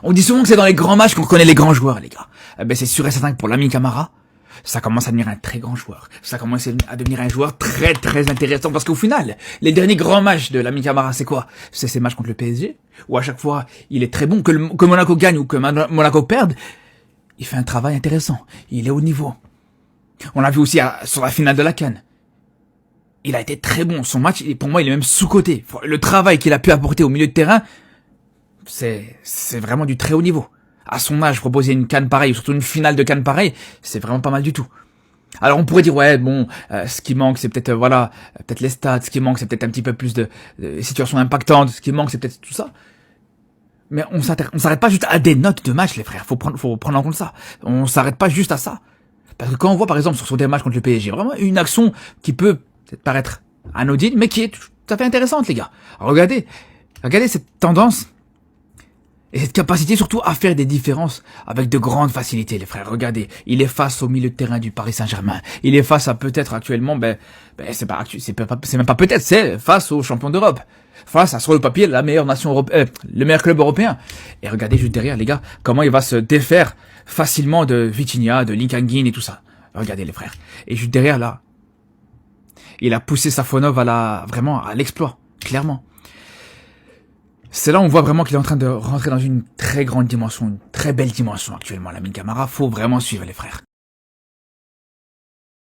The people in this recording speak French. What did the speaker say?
On dit souvent que c'est dans les grands matchs qu'on connaît les grands joueurs, les gars. Eh ben, c'est sûr et certain que pour Lamine Camara, ça commence à devenir un très grand joueur. Ça commence à devenir un joueur très très intéressant parce qu'au final, les derniers grands matchs de Lamine Camara, c'est quoi? C'est ces matchs contre le PSG, où à chaque fois, il est très bon, que Monaco gagne ou que Monaco perde, il fait un travail intéressant. Il est au niveau. On l'a vu aussi sur la finale de la CAN. Il a été très bon. Son match, pour moi, il est même sous-coté. Le travail qu'il a pu apporter au milieu de terrain, c'est vraiment du très haut niveau. À son âge, proposer une CAN pareille, surtout une finale de CAN pareille, c'est vraiment pas mal du tout. Alors on pourrait dire ouais bon, ce qui manque c'est peut-être peut-être les stats, ce qui manque c'est peut-être un petit peu plus de situations impactantes, ce qui manque c'est peut-être tout ça. Mais on s'arrête pas juste à des notes de match les frères, faut prendre en compte ça. On s'arrête pas juste à ça. Parce que quand on voit par exemple sur son dernier match contre le PSG, vraiment une action qui peut peut-être paraître anodine mais qui est tout à fait intéressante les gars. Regardez cette tendance. Et cette capacité surtout à faire des différences avec de grandes facilités, les frères. Regardez, il est face au milieu de terrain du Paris Saint-Germain. Il est face à peut-être actuellement, c'est même pas peut-être, c'est face aux champions d'Europe. Face à, sur le papier, la meilleure nation européenne, le meilleur club européen. Et regardez juste derrière, les gars, comment il va se défaire facilement de Vitinha, de Linkangin et tout ça. Regardez, les frères. Et juste derrière, là, il a poussé Safonov vraiment à l'exploit, clairement. C'est là où on voit vraiment qu'il est en train de rentrer dans une très grande dimension, une très belle dimension actuellement, Lamine Camara. Faut vraiment suivre les frères.